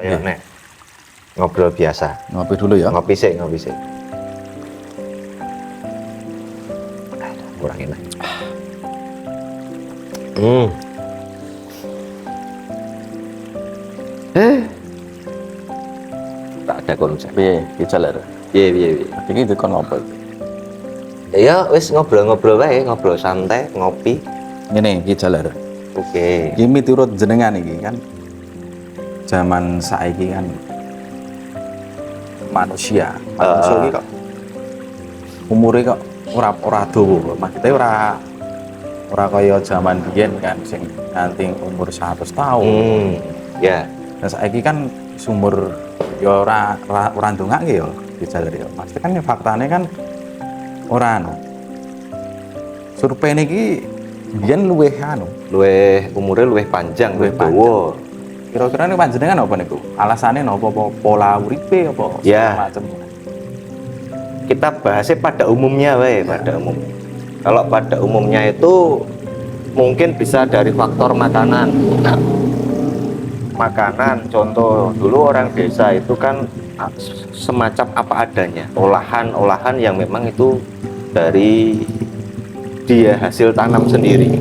Kayak nek ngobrol biasa. Ngopi dulu ya. Ngopi sih. Kurang enak. Tak ada konsep. Piye, Ki Jaler? Piye. Iki dikon ngopo? Ya wis ngobrol-ngobrol wae, ngobrol santai, ngopi. Ngene Ki Jaler. Oke. Iki miturut jenengan iki kan zaman saiki kan manusia iki kok umure kok ora dawa, maksudnya ora kaya zaman biyen kan sing nganti umur 100 tahun. Ya. Nah saiki kan sumur ya ora ndongake ya Ki Jaler ya. Maksudnya kan faktane kan ora anu. Survei niki biyen luwih Umure luwih panjang, Luwih dawa. kira-kira ini panjenengan apa niku? Alasannya apa pola uripe apa Ya. segala macam. Kita bahasnya pada umumnya wae, pada umumnya. Kalau pada umumnya itu mungkin bisa dari faktor makanan. Makanan, contoh dulu orang desa itu kan semacam apa adanya, olahan-olahan yang memang itu dari dia hasil tanam sendiri.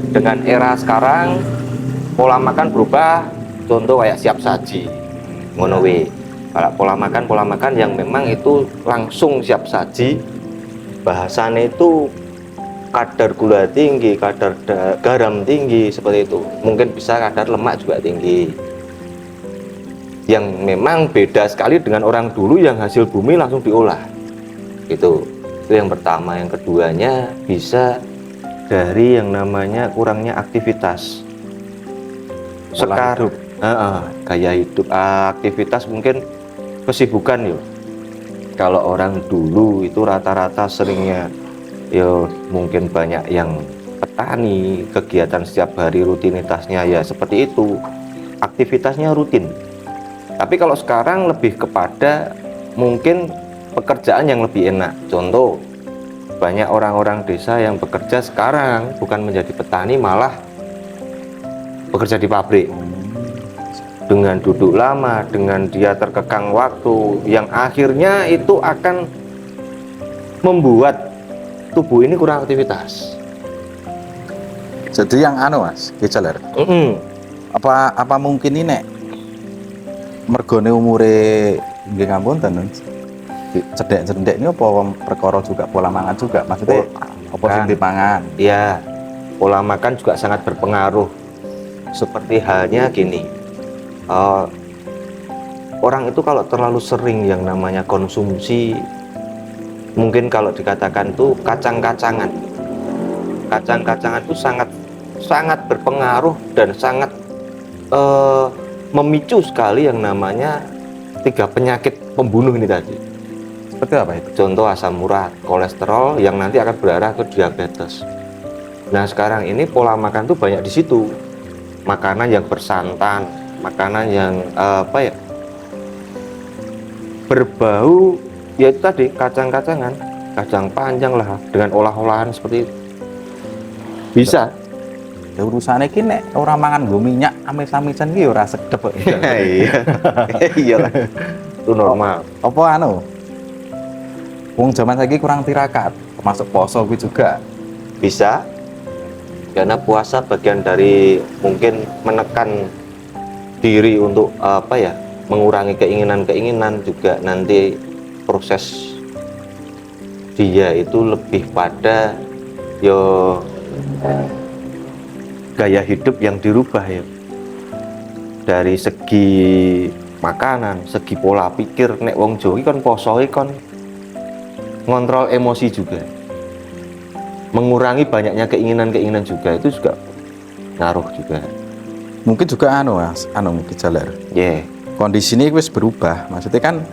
Dengan era sekarang pola makan berubah, contoh kayak siap saji, ngono we. Kalau pola makan yang memang itu langsung siap saji, bahasanya itu kadar gula tinggi, kadar garam tinggi, seperti itu. Mungkin bisa kadar lemak juga tinggi. Yang memang beda sekali dengan orang dulu yang hasil bumi langsung diolah. Itu yang pertama. Yang keduanya bisa dari yang namanya kurangnya aktivitas. Sekarang gaya hidup, aktivitas mungkin kesibukan yuk. Kalau orang dulu itu rata-rata seringnya ya mungkin banyak yang petani, kegiatan setiap hari rutinitasnya ya seperti itu, aktivitasnya rutin. Tapi kalau sekarang lebih kepada mungkin pekerjaan yang lebih enak. Contoh, banyak orang-orang desa yang bekerja sekarang bukan menjadi petani, malah bekerja di pabrik. Dengan duduk lama, dengan dia terkekang waktu, yang akhirnya itu akan membuat tubuh ini kurang aktivitas. Jadi yang anu Mas, Ki Jaler. Apa mungkin ini nek mergone umure nggih ngapunten cedek-cedek ini apa perkara juga pola makan juga, maksudnya apa sing dipangan? Iya, pola makan juga sangat berpengaruh. Seperti halnya gini, orang itu kalau terlalu sering yang namanya konsumsi, mungkin kalau dikatakan tuh kacang-kacangan itu sangat berpengaruh dan sangat memicu sekali yang namanya 3 penyakit pembunuh ini tadi. Seperti apa itu? Contoh asam urat, kolesterol yang nanti akan berarah ke diabetes. Nah sekarang ini pola makan tuh banyak di situ. Makanan yang bersantan, makanan yang berbau, yaitu tadi kacang-kacangan, kacang panjang lah dengan olah-olahan seperti itu. Bisa. Ya urusannya ki nek ora mangan nggo minyak amis-amisan ki ora sedep kok. Iya. Iyalah. Itu normal. Apa anu? Wong zaman saiki kurang tirakat, termasuk poso kuwi juga. Bisa. Karena puasa bagian dari mungkin menekan diri untuk mengurangi keinginan-keinginan, juga nanti proses dia itu lebih pada gaya hidup yang dirubah ya, dari segi makanan, segi pola pikir. Nek wong Jawa kan poso kan ngontrol emosi juga, mengurangi banyaknya keinginan-keinginan juga, itu juga ngaruh juga. Mungkin juga Mas, Ki Jaler. Kondisi ini wis berubah, maksudnya kan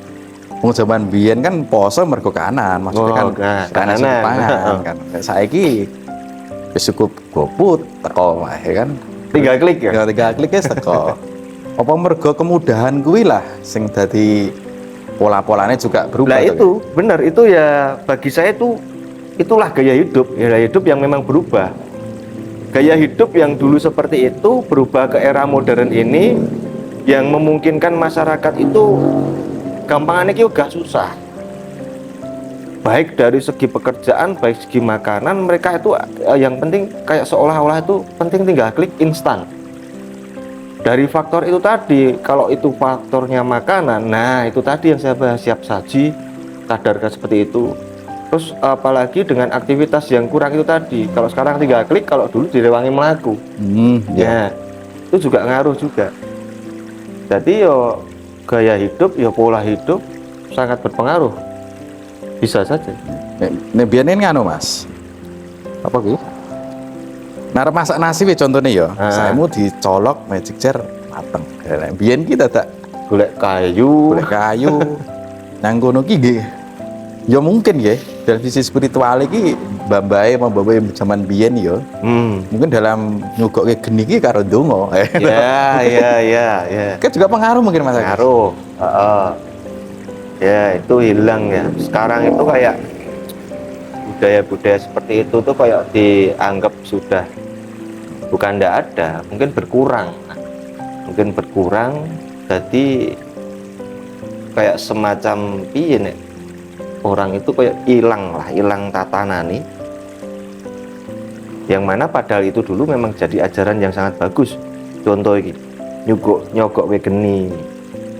wong zaman biyen kan poso mergo kanan, maksudnya kanan pangan kan. Saiki wis cukup GoFood teko wae kan. 3 klik ya. 3 klik wis teko. Apa mergo kemudahan kuwi lah sing dadi pola-polanya juga berubah. Nah itu benar, itu ya bagi saya itulah gaya hidup yang memang berubah. Gaya hidup yang dulu seperti itu berubah ke era modern ini yang memungkinkan masyarakat itu gampangannya ki gak susah. Baik dari segi pekerjaan, baik segi makanan, mereka itu yang penting kayak seolah-olah itu penting tinggal klik instan. Dari faktor itu tadi, kalau itu faktornya makanan, nah itu tadi yang saya bahas, siap saji, sadarkan seperti itu. Terus apalagi dengan aktivitas yang kurang itu tadi, kalau sekarang tinggal klik, kalau dulu direwangi melaku. Ya. Itu juga ngaruh juga. Jadi yo gaya hidup, yo pola hidup sangat berpengaruh. Bisa saja. Nek biyen ini anu Mas. Apa kuwi? Nek masak nasi we contone ya. Saemu dicolok magic jar mateng. Nek biyen ki dadak Golek kayu. Nang kono ki nggih. Ya mungkin nggih, dari sisi spiritual iki mbah-mbahe zaman biyen ya. Mungkin dalam nyugokke geni ki karo donga. Ya. Kan juga pengaruh mungkin Mas. Pengaruh. Ya itu hilang ya. Sekarang itu kayak budaya-budaya seperti itu tuh kayak dianggap sudah bukan ndak ada, mungkin berkurang. Jadi kayak semacam piye nek orang itu kayak hilang tatanan nih, yang mana padahal itu dulu memang jadi ajaran yang sangat bagus. Contoh ini nyogok wegeni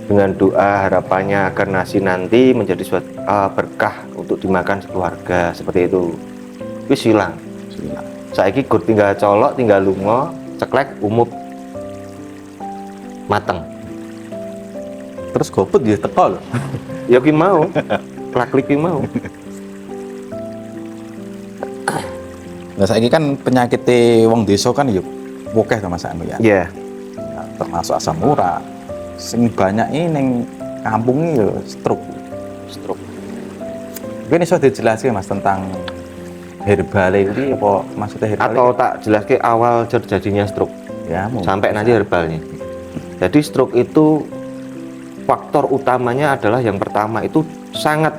dengan doa harapannya agar nasi nanti menjadi suatu berkah untuk dimakan sekeluarga, seperti itu. Wis hilang. Saiki gur tinggal colok, tinggal lunga, ceklek, umup, mateng. Terus goput dia teko lho. Ya ki mau. Klak-klik ki mau. Nah saiki kan penyakit wong desa kan ya akeh to Mas anu ya. Iya. Nah, termasuk asam urat. Sing banyak ini ning kampung iki ya stroke. Mungkin iso dijelasin Mas tentang herbal ini apa maksudnya herbal? Atau tak jelaskan awal terjadinya stroke. Ya, sampai nanti herbalnya. Jadi stroke itu faktor utamanya adalah yang pertama itu sangat,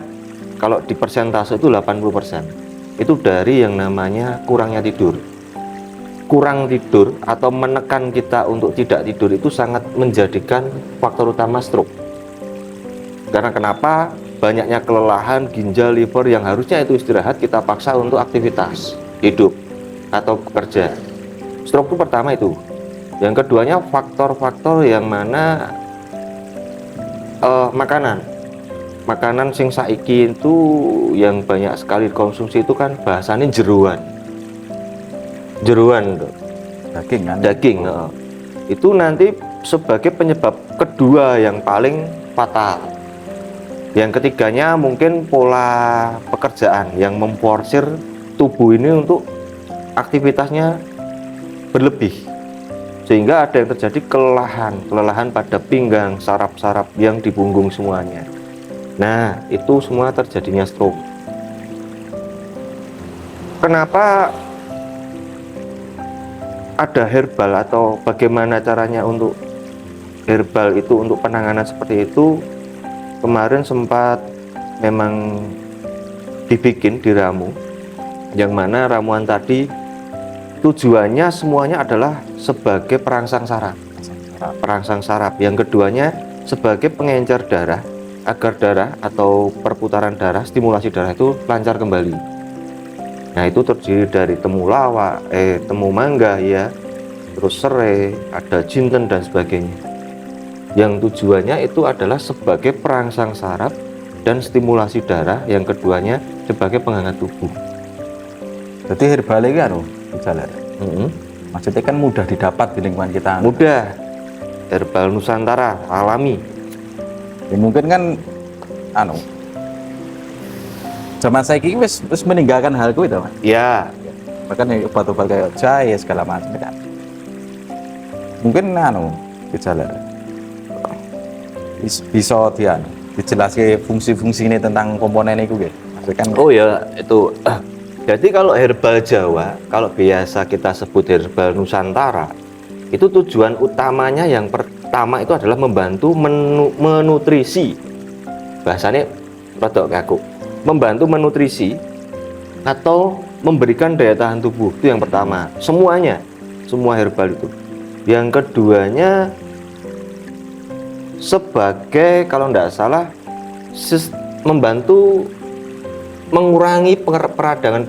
kalau di persentase itu 80%. Itu dari yang namanya kurangnya tidur. Kurang tidur atau menekan kita untuk tidak tidur itu sangat menjadikan faktor utama stroke. Karena kenapa? Banyaknya kelelahan ginjal, liver yang harusnya itu istirahat, kita paksa untuk aktivitas hidup atau bekerja. Stroke itu pertama itu. Yang keduanya faktor-faktor yang mana makanan sing saiki itu yang banyak sekali dikonsumsi itu kan bahasanya jeruan daging kan? Daging. Itu nanti sebagai penyebab kedua yang paling fatal. Yang ketiganya mungkin pola pekerjaan yang memforsir tubuh ini untuk aktivitasnya berlebih, sehingga ada yang terjadi kelelahan pada pinggang, saraf-saraf yang di punggung semuanya. Nah, itu semua terjadinya stroke. Kenapa ada herbal atau bagaimana caranya untuk herbal itu untuk penanganan seperti itu? Kemarin sempat memang dibikin diramu, yang mana ramuan tadi tujuannya semuanya adalah sebagai perangsang saraf. Yang keduanya sebagai pengencer darah, agar darah atau perputaran darah, stimulasi darah itu lancar kembali. Nah, itu terdiri dari temulawak, temu mangga ya, terus serai, ada jinten dan sebagainya. Yang tujuannya itu adalah sebagai perangsang saraf dan stimulasi darah, yang keduanya sebagai penghangat tubuh. Jadi herbal ini kan jalan. Maksudnya kan mudah didapat di lingkungan kita. Mudah. Herbal Nusantara alami. Ya, mungkin kan zaman saya ini wis meninggalkan hal itu Mas. Ya. Bahkan obat-obat kayak jahe segala macam kan. Mungkin jalan. Bisa dijelaskan fungsi-fungsi ini tentang komponen itu gitu. Kan oh ya itu jadi kalau herbal Jawa, kalau biasa kita sebut herbal Nusantara, itu tujuan utamanya yang pertama itu adalah membantu menutrisi, bahasanya produk kaku, membantu menutrisi atau memberikan daya tahan tubuh. Itu yang pertama, semua herbal itu. Yang keduanya sebagai kalau tidak salah membantu mengurangi peradangan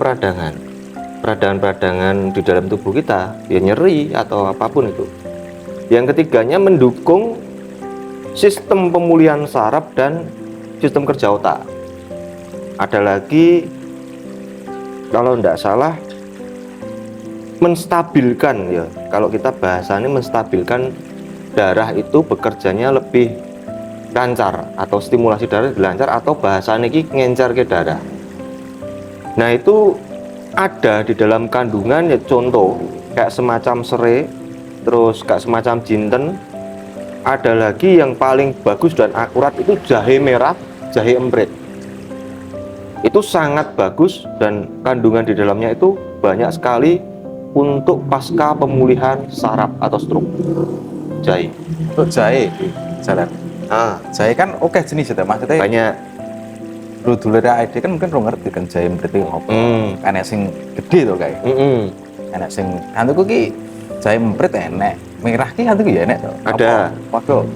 di dalam tubuh kita, ya nyeri atau apapun itu. Yang ketiganya mendukung sistem pemulihan saraf dan sistem kerja otak. Ada lagi kalau tidak salah menstabilkan, ya kalau kita bahasanya menstabilkan darah itu bekerjanya lebih lancar, atau stimulasi darah lebih lancar, atau bahasanya ini ngencer ke darah. Nah itu ada di dalam kandungan, ya contoh kayak semacam serai, terus kayak semacam jinten. Ada lagi yang paling bagus dan akurat itu jahe merah, jahe emprit. Itu sangat bagus dan kandungan di dalamnya itu banyak sekali untuk pasca pemulihan saraf atau stroke. Jahe. Untuk jahe, jalan. Jahe kan oke jenis itu, maksudnya Banyak. lu dulu ada ide kan mungkin lo ngerti kan jahe berarti apa? Enek sing gede tuh kayak. Enek sing hantu ki jahe emprit enek, merah ki hantu ya enek tuh. Ada. Waduh.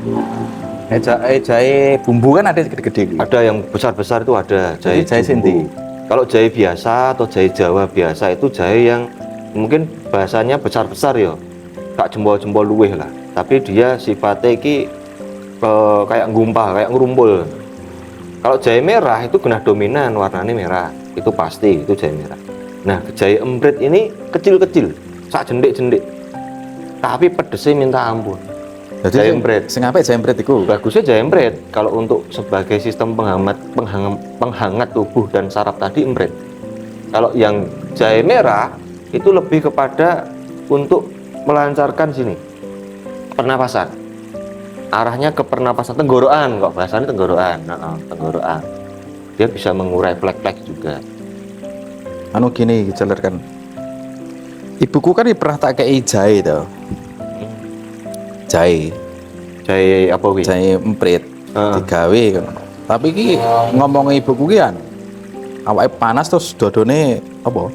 Jahe bumbu kan ada gede-gede. Ada yang besar-besar itu ada Jahe senti. Kalau jahe biasa atau jahe Jawa biasa itu jahe yang mungkin bahasanya besar-besar ya, tak jempol-jempol luweh lah. Tapi dia sifatnya ki kayak ngumpah, kayak ngerumpul. Kalau jahe merah itu genah dominan, warnanya merah, itu pasti itu jahe merah. Nah, jahe emprit ini kecil-kecil, sak jendik-jendik, tapi pedesnya minta ampun. Jadi Jahe emprit. Sing apik jahe emprit iku. Bagusnya jahe emprit kalau untuk sebagai sistem penghangat tubuh dan saraf tadi emprit. Kalau yang jahe merah itu lebih kepada untuk melancarkan sini pernapasan. Arahnya ke pernapasan, tenggorokan kok bahasanya tenggorokan. Tenggorokan. Dia bisa mengurai plek-plek juga. Anu gini jeler kan. Ibuku kan pernah tak kei jahe to. Jahe Apa kuwi? jahe emprit digawe kan. Tapi ki ngomong ibuku ki kan awake panas terus dodone apa?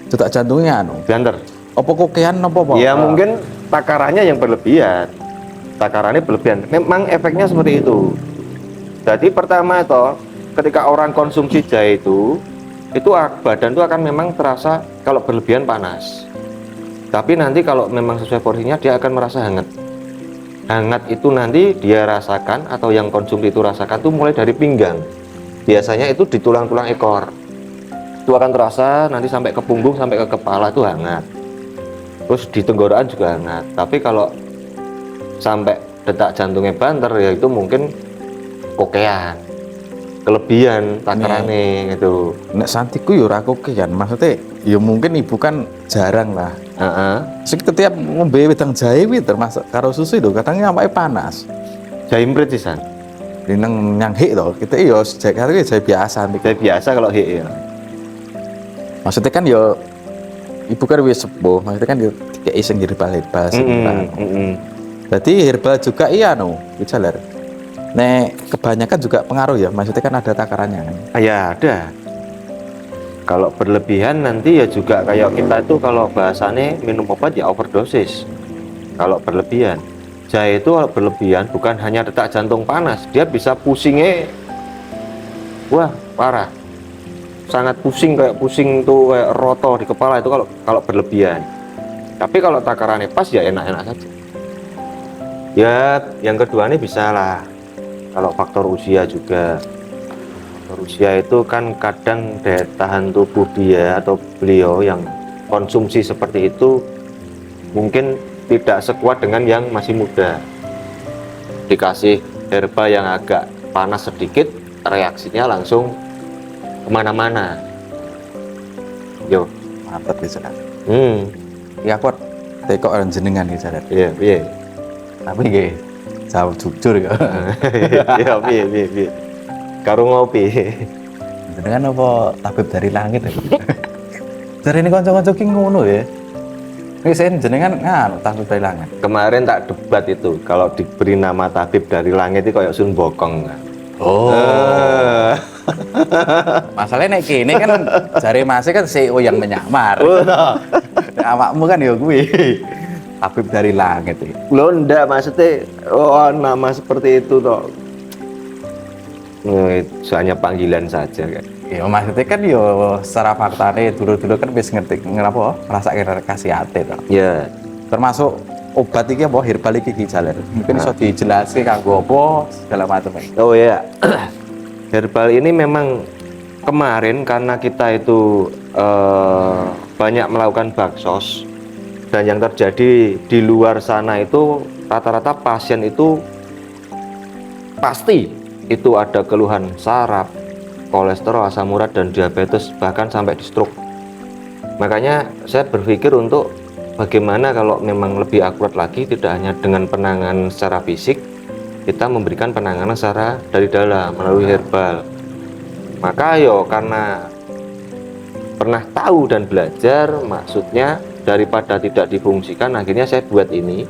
Detak jantungnya anu. Banter. Apa kokean apa? Ya mungkin takarannya yang berlebihan. Takarannya berlebihan. Memang efeknya seperti itu. Jadi pertama itu ketika orang konsumsi jahe itu badan itu akan memang terasa kalau berlebihan panas. Tapi nanti kalau memang sesuai porsinya dia akan merasa hangat. Hangat itu nanti dia rasakan atau yang konsumsi itu rasakan tuh mulai dari pinggang. Biasanya itu di tulang-tulang ekor. Itu akan terasa nanti sampai ke punggung, sampai ke kepala itu hangat. Terus di tenggorokan juga hangat. Tapi kalau sampai detak jantungnya banter ya itu mungkin kokean. Kelebihan takarane gitu. Nek santiku yo ora kokean, maksudnya ya mungkin ibu kan jarang lah. Sing setiap ngombe wedang jahe kuwi termasuk karo susu itu katanya awake panas. Jahe emprit sisan. Di nang nyang hik to, kita yo jahe biasa. Jahe biasa kalau hik ya. Maksudnya kan yo ibu kan wis sepuh, maksudnya kan yo dikei sing herbal sing. Berarti herbal juga iya no, bicara. Nek kebanyakan juga pengaruh ya, maksudnya kan ada takarannya kan. Ya ada. Kalau berlebihan nanti ya juga kayak kita itu kalau bahasanya minum obat ya overdosis. Kalau berlebihan, jahe itu kalau berlebihan bukan hanya detak jantung panas, dia bisa pusingnya, wah parah, sangat pusing kayak pusing tuh kayak roto di kepala itu kalau berlebihan. Tapi kalau takarannya pas ya enak-enak saja. Ya yang kedua ini bisa lah. Kalau faktor usia juga. Usia itu kan kadang daya tahan tubuh dia atau beliau yang konsumsi seperti itu mungkin tidak sekuat dengan yang masih muda. Dikasih herba yang agak panas sedikit, reaksinya langsung kemana-mana. Yo, Mantap bisa kan. ya aku tekok orang jenengan gitu kan. iya. Tapi nggih jawab jujur ya. Iya, piye. Karo ngopi. Jenengan apa tabib dari langit ya? Dari ini kanca-kanca ki ngono ya. Wis jenengan tabib dari langit. Kemarin tak debat itu, kalau diberi nama tabib dari langit itu kayak sun bokong. Oh. Masalahnya nek kene kan jare Mas kan CEO yang menyamar. Awakmu kan ya kuwi. Habib dari langit ya. Lo ndak maksudnya nama seperti itu toh. Itu hanya panggilan saja kan. Ya maksudnya kan yo secara faktanya dulu-dulu kan wis ngerti ngapa rasa kasih hati toh. Ya, Termasuk obat iki apa herbal iki Jaler. Mungkin iso dijelaske kanggo apa segala macam. oh ya. Herbal ini memang kemarin karena kita itu banyak melakukan baksos dan yang terjadi di luar sana itu rata-rata pasien itu pasti itu ada keluhan saraf, kolesterol, asam urat dan diabetes bahkan sampai di stroke. Makanya saya berpikir untuk bagaimana kalau memang lebih akurat lagi tidak hanya dengan penanganan secara fisik, kita memberikan penanganan secara dari dalam melalui herbal. Maka yo karena pernah tahu dan belajar, maksudnya daripada tidak difungsikan, akhirnya saya buat ini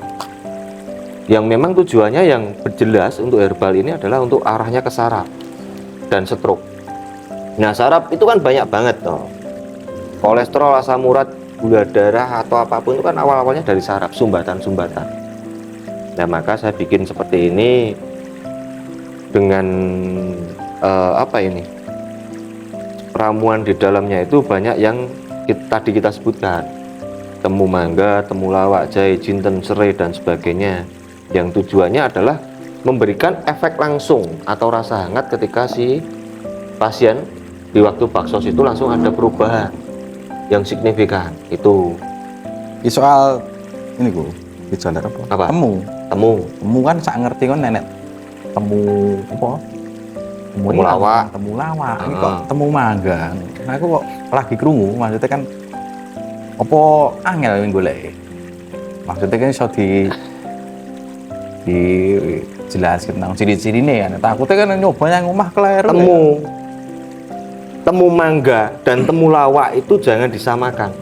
yang memang tujuannya yang berjelas untuk herbal ini adalah untuk arahnya ke saraf dan stroke. Nah saraf itu kan banyak banget toh, kolesterol, asam urat, gula darah atau apapun itu kan awal-awalnya dari saraf, sumbatan-sumbatan. Nah maka saya bikin seperti ini dengan ramuan di dalamnya itu banyak yang tadi kita sebutkan, temu mangga, temu lawak, jahe, jinten, serai dan sebagainya, yang tujuannya adalah memberikan efek langsung atau rasa hangat ketika si pasien di waktu baksos itu langsung ada perubahan yang signifikan. Itu Soal ini ku Jaler apa? Temu kan sak ngerti kan nenek temu apa? Temu lawak. Ini kok temu mangga. Nah aku kok lagi krungu maksudnya kan apa angel yang golek. Maksudnya kan iso dijelaskan tentang ciri-cirine kan. Takutnya kan nyoba yang omah keliru. Temu mangga dan temu lawak itu jangan disamakan.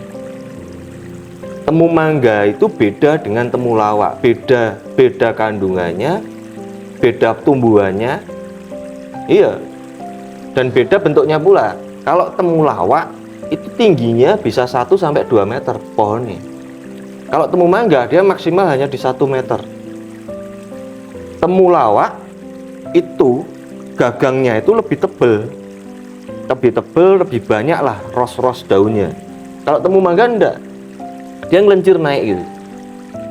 Temu mangga itu beda dengan temu lawak, beda kandungannya, beda tumbuhannya, iya, dan beda bentuknya pula. Kalau temu lawak itu tingginya bisa 1-2 meter pohonnya. Kalau temu mangga dia maksimal hanya di 1 meter. Temu lawak itu gagangnya itu lebih tebal, lebih banyak lah ros-ros daunnya. Kalau temu mangga enggak, dia ngelencir naik gitu,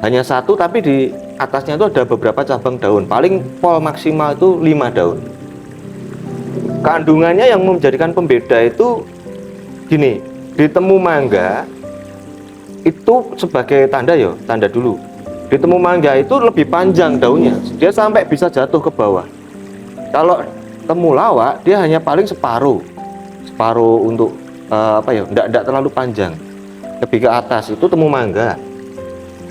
hanya 1 tapi di atasnya itu ada beberapa cabang daun, paling pol maksimal itu 5 daun. Kandungannya yang menjadikan pembeda itu gini, di temu mangga itu sebagai tanda dulu, di temu mangga itu lebih panjang daunnya, dia sampai bisa jatuh ke bawah. Kalau temu lawak dia hanya paling separuh untuk enggak terlalu panjang, lebih ke atas. Itu temu mangga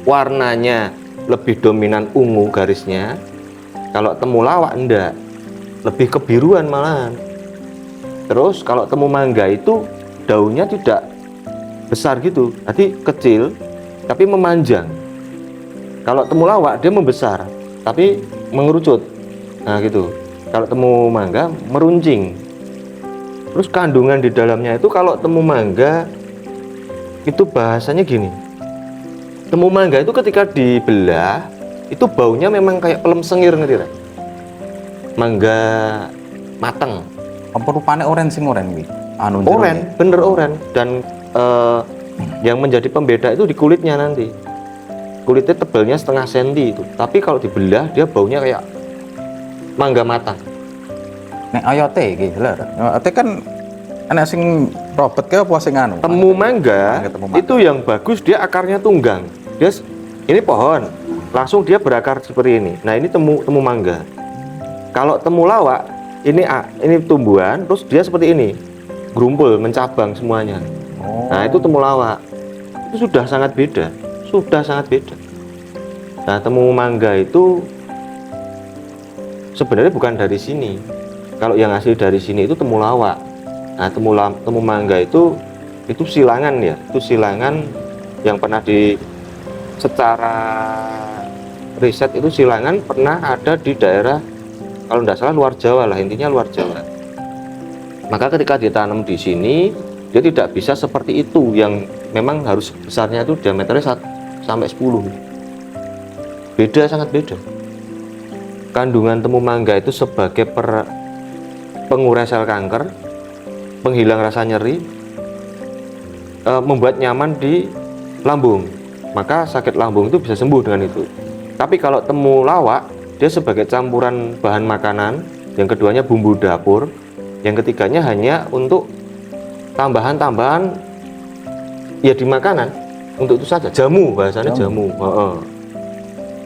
warnanya lebih dominan ungu garisnya. Kalau temu lawak enggak, lebih kebiruan malahan. Terus kalau temu mangga itu daunnya tidak besar gitu, jadi kecil tapi memanjang. Kalau temu lawak dia membesar tapi mengerucut, nah gitu. Kalau temu mangga meruncing. Terus kandungan di dalamnya itu kalau temu mangga itu bahasanya gini, temu mangga itu ketika dibelah itu baunya memang kayak pelem sengir, ngerti tak? Mangga mateng. Apa rupanya oren kuwi? Oren, bener oren. Dan yang menjadi pembeda itu di kulitnya nanti. Kulitnya tebalnya 0,5 senti itu. Tapi kalau dibelah dia baunya kayak mangga matang. Nek ayote iki lho. Ayote kan ana sing robot ke apa sing anu? Temu mangga itu yang bagus, dia akarnya tunggang. Dia ini pohon, langsung dia berakar seperti ini. Nah, ini temu mangga. Kalau temu lawak ini tumbuhan, terus dia seperti ini, gerumpul, mencabang semuanya. Nah, itu temu lawak. Itu sudah sangat beda. Nah, temu mangga itu sebenarnya bukan dari sini. Kalau yang asli dari sini itu temu lawak. Nah, temu mangga itu silangan ya. Itu silangan yang pernah secara riset itu silangan pernah ada di daerah, kalau tidak salah luar Jawa lah, intinya luar Jawa. Maka ketika ditanam di sini dia tidak bisa seperti itu, yang memang harus besarnya itu diameternya 1 sampai 10. Beda, sangat beda. Kandungan temu mangga itu sebagai pengurai sel kanker, penghilang rasa nyeri, membuat nyaman di lambung. Maka sakit lambung itu bisa sembuh dengan itu. Tapi kalau temu lawak, dia sebagai campuran bahan makanan, yang keduanya bumbu dapur, yang ketiganya hanya untuk tambahan-tambahan ya di makanan, untuk itu saja. Jamu, bahasanya jamu.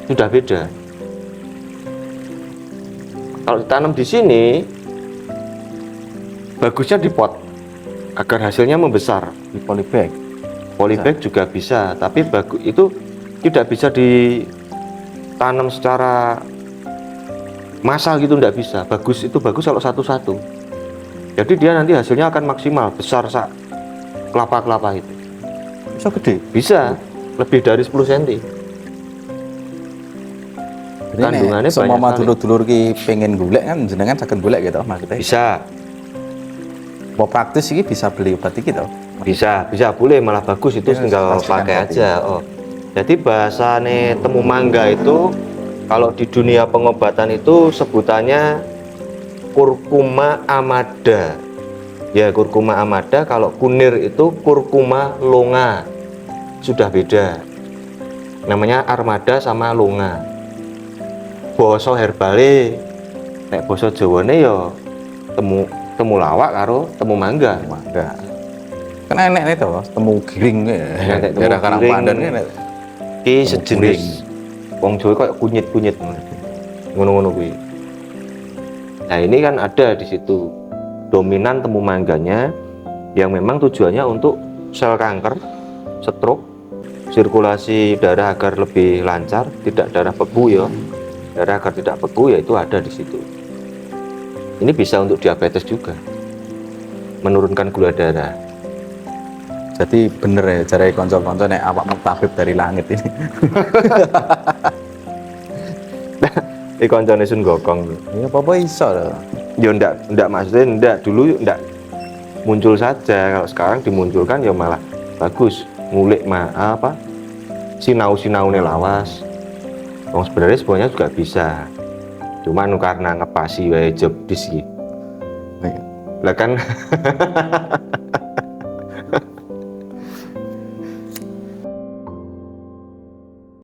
Sudah beda. Kalau ditanam di sini, bagusnya di pot agar hasilnya membesar. Di polybag. Polybag juga bisa, tapi bagus itu tidak bisa ditanam secara massal gitu, tidak bisa. Bagus itu bagus kalau satu-satu. Jadi dia nanti hasilnya akan maksimal, besar sak kelapa-kelapa itu. Bisa gede. Bisa lebih dari 10 cm. Kandungannya semua banyak sekali. dulur-dulur ki pengen golek kan jenengan saged golek gitu maksudnya. Bisa. Mau praktis ini bisa beli obat iki to. Bisa boleh, malah bagus itu, Ya, tinggal pastikan pakai tadi. aja. Jadi bahasane temu mangga itu kalau di dunia pengobatan itu sebutannya kurkuma amada. Ya, kurkuma amada. Kalau kunir itu kurkuma longa. Sudah beda. Namanya armada sama longa. Boso herbale, nek boso Jawane ya temu lawak karo temu mangga. Mangga. Kan enek nih toh, temu giring Enek temu daerah Karangpandan giring. kan enek. Ki Temu sejenis wong Jawa kayak kunyit-kunyit ngono-ngono kuwi. Nah, ini kan ada di situ dominan temu mangganya yang memang tujuannya untuk sel kanker, stroke, sirkulasi darah agar lebih lancar, tidak darah beku ya. Darah agar tidak beku ya, itu ada di situ. Ini bisa untuk diabetes juga. Menurunkan gula darah. Jadi bener ya cara konco-konco nek awakmu tabib dari langit ini. Ini koncone Sun Gokong. Ya apa iso loh. Ya ndak maksudnya ndak dulu ndak muncul saja. Kalau sekarang dimunculkan ya malah bagus. Ngulik sinau-sinaune lawas. Wong sebenarnya juga bisa. Cuman karena ngepasi wae job disk iki. Lah kan